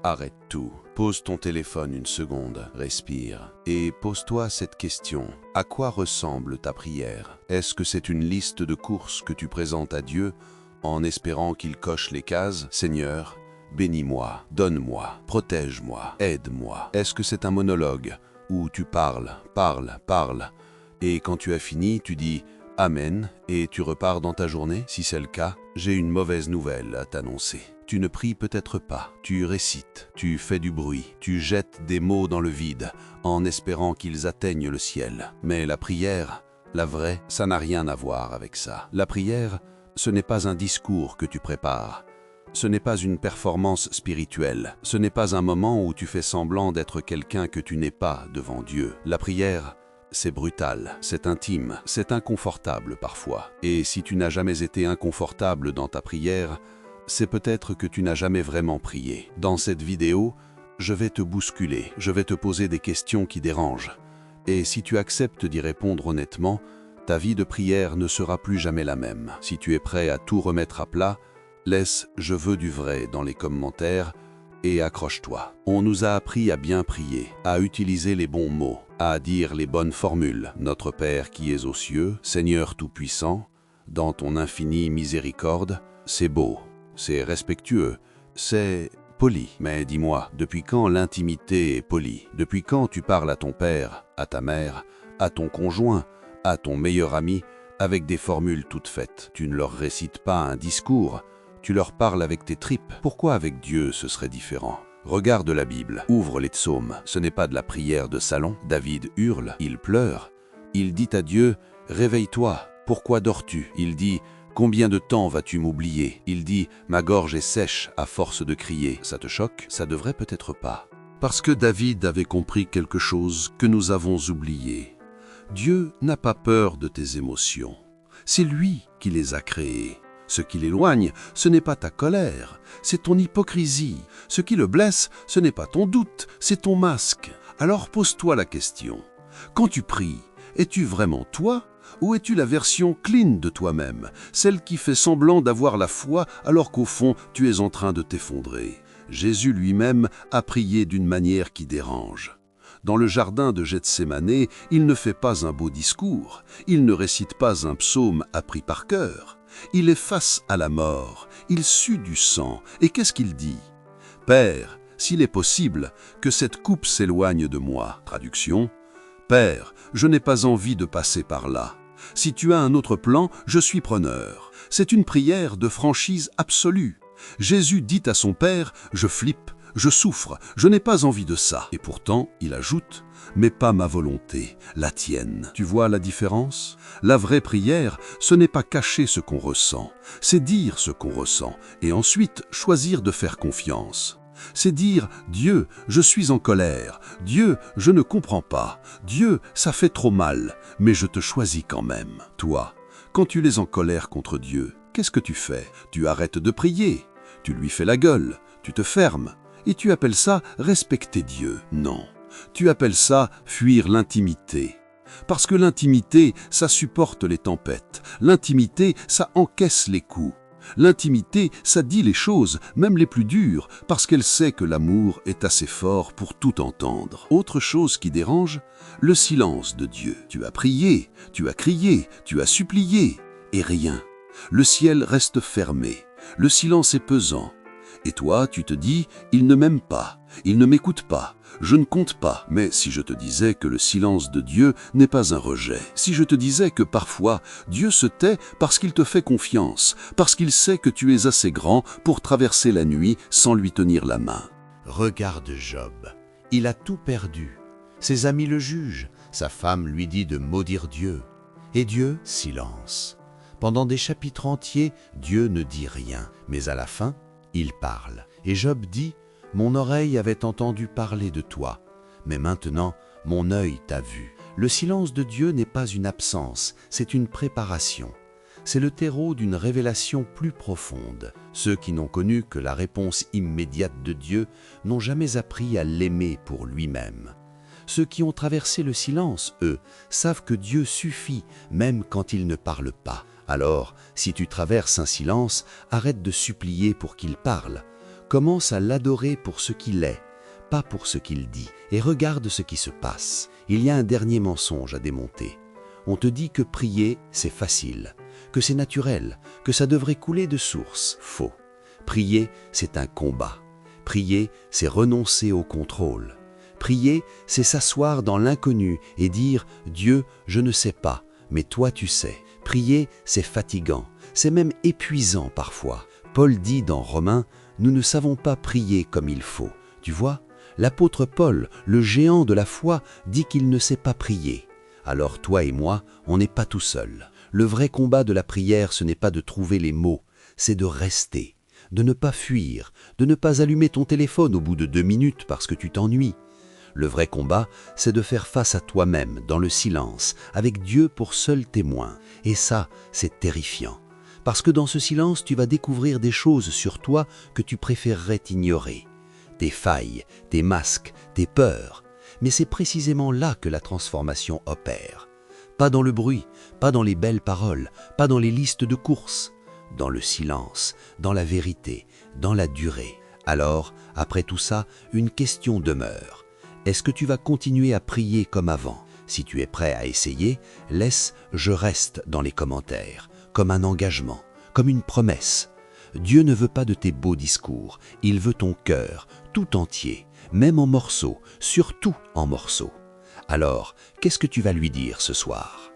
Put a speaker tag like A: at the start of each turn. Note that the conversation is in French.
A: Arrête tout. Pose ton téléphone une seconde, respire et pose-toi cette question. À quoi ressemble ta prière? Est-ce que c'est une liste de courses que tu présentes à Dieu en espérant qu'il coche les cases? Seigneur, bénis-moi, donne-moi, protège-moi, aide-moi. Est-ce que c'est un monologue où tu parles, et quand tu as fini, tu dis « Amen » et tu repars dans ta journée? Si c'est le cas, j'ai une mauvaise nouvelle à t'annoncer. Tu ne pries peut-être pas, tu récites, tu fais du bruit, tu jettes des mots dans le vide en espérant qu'ils atteignent le ciel. Mais la prière, la vraie, ça n'a rien à voir avec ça. La prière, ce n'est pas un discours que tu prépares. Ce n'est pas une performance spirituelle. Ce n'est pas un moment où tu fais semblant d'être quelqu'un que tu n'es pas devant Dieu. La prière, c'est brutal, c'est intime, c'est inconfortable parfois. Et si tu n'as jamais été inconfortable dans ta prière, c'est peut-être que tu n'as jamais vraiment prié. Dans cette vidéo, je vais te bousculer, je vais te poser des questions qui dérangent. Et si tu acceptes d'y répondre honnêtement, ta vie de prière ne sera plus jamais la même. Si tu es prêt à tout remettre à plat, laisse « je veux du vrai » dans les commentaires et accroche-toi. On nous a appris à bien prier, à utiliser les bons mots, à dire les bonnes formules. Notre Père qui es aux cieux, Seigneur Tout-Puissant, dans ton infinie miséricorde, c'est beau. C'est respectueux, c'est poli. Mais dis-moi, depuis quand l'intimité est polie? Depuis quand tu parles à ton père, à ta mère, à ton conjoint, à ton meilleur ami, avec des formules toutes faites? Tu ne leur récites pas un discours, tu leur parles avec tes tripes. Pourquoi avec Dieu ce serait différent? Regarde la Bible, ouvre les psaumes. Ce n'est pas de la prière de salon. David hurle, il pleure. Il dit à Dieu, « Réveille-toi, pourquoi dors-tu » Il dit, « Combien de temps vas-tu m'oublier » Il dit, « Ma gorge est sèche à force de crier ». Ça te choque? Ça devrait peut-être pas. Parce que David avait compris quelque chose que nous avons oublié. Dieu n'a pas peur de tes émotions. C'est lui qui les a créées. Ce qui l'éloigne, ce n'est pas ta colère, c'est ton hypocrisie. Ce qui le blesse, ce n'est pas ton doute, c'est ton masque. Alors pose-toi la question. Quand tu pries, es-tu vraiment toi? Ou es-tu la version clean de toi-même, celle qui fait semblant d'avoir la foi alors qu'au fond, tu es en train de t'effondrer? Jésus lui-même a prié d'une manière qui dérange. Dans le jardin de Gethsémanée, il ne fait pas un beau discours, il ne récite pas un psaume appris par cœur. Il est face à la mort, il sue du sang, et qu'est-ce qu'il dit? « Père, s'il est possible, que cette coupe s'éloigne de moi. » Traduction, « Père, je n'ai pas envie de passer par là. Si tu as un autre plan, je suis preneur. » C'est une prière de franchise absolue. Jésus dit à son Père, « Je flippe, je souffre, je n'ai pas envie de ça. » Et pourtant, il ajoute, « Mais pas ma volonté, la tienne. » Tu vois la différence? La vraie prière, ce n'est pas cacher ce qu'on ressent, c'est dire ce qu'on ressent et ensuite choisir de faire confiance. C'est dire « Dieu, je suis en colère. Dieu, je ne comprends pas. Dieu, ça fait trop mal, mais je te choisis quand même. » Toi, quand tu es en colère contre Dieu, qu'est-ce que tu fais? Tu arrêtes de prier, tu lui fais la gueule, tu te fermes. Et tu appelles ça respecter Dieu? Non, tu appelles ça fuir l'intimité. Parce que l'intimité, ça supporte les tempêtes. L'intimité, ça encaisse les coups. L'intimité, ça dit les choses, même les plus dures, parce qu'elle sait que l'amour est assez fort pour tout entendre. Autre chose qui dérange, le silence de Dieu. Tu as prié, tu as crié, tu as supplié, et rien. Le ciel reste fermé, le silence est pesant. Et toi, tu te dis, il ne m'aime pas, il ne m'écoute pas, je ne compte pas. Mais si je te disais que le silence de Dieu n'est pas un rejet, si je te disais que parfois, Dieu se tait parce qu'il te fait confiance, parce qu'il sait que tu es assez grand pour traverser la nuit sans lui tenir la main.
B: Regarde Job, il a tout perdu. Ses amis le jugent, sa femme lui dit de maudire Dieu. Et Dieu, silence. Pendant des chapitres entiers, Dieu ne dit rien, mais à la fin, il parle. Et Job dit, « Mon oreille avait entendu parler de toi, mais maintenant, mon œil t'a vu. » Le silence de Dieu n'est pas une absence, c'est une préparation. C'est le terreau d'une révélation plus profonde. Ceux qui n'ont connu que la réponse immédiate de Dieu n'ont jamais appris à l'aimer pour lui-même. Ceux qui ont traversé le silence, eux, savent que Dieu suffit, même quand il ne parle pas. Alors, si tu traverses un silence, arrête de supplier pour qu'il parle. Commence à l'adorer pour ce qu'il est, pas pour ce qu'il dit. Et regarde ce qui se passe. Il y a un dernier mensonge à démonter. On te dit que prier, c'est facile, que c'est naturel, que ça devrait couler de source. Faux. Prier, c'est un combat. Prier, c'est renoncer au contrôle. Prier, c'est s'asseoir dans l'inconnu et dire « Dieu, je ne sais pas, mais toi tu sais ». Prier, c'est fatigant, c'est même épuisant parfois. Paul dit dans Romains « Nous ne savons pas prier comme il faut ». Tu vois, l'apôtre Paul, le géant de la foi, dit qu'il ne sait pas prier. Alors toi et moi, on n'est pas tout seul. Le vrai combat de la prière, ce n'est pas de trouver les mots, c'est de rester, de ne pas fuir, de ne pas allumer ton téléphone au bout de 2 minutes parce que tu t'ennuies. Le vrai combat, c'est de faire face à toi-même, dans le silence, avec Dieu pour seul témoin. Et ça, c'est terrifiant. Parce que dans ce silence, tu vas découvrir des choses sur toi que tu préférerais ignorer. Tes failles, tes masques, tes peurs. Mais c'est précisément là que la transformation opère. Pas dans le bruit, pas dans les belles paroles, pas dans les listes de courses. Dans le silence, dans la vérité, dans la durée. Alors, après tout ça, une question demeure. Est-ce que tu vas continuer à prier comme avant? Si tu es prêt à essayer, laisse « Je reste » dans les commentaires, comme un engagement, comme une promesse. Dieu ne veut pas de tes beaux discours, il veut ton cœur, tout entier, même en morceaux, surtout en morceaux. Alors, qu'est-ce que tu vas lui dire ce soir ?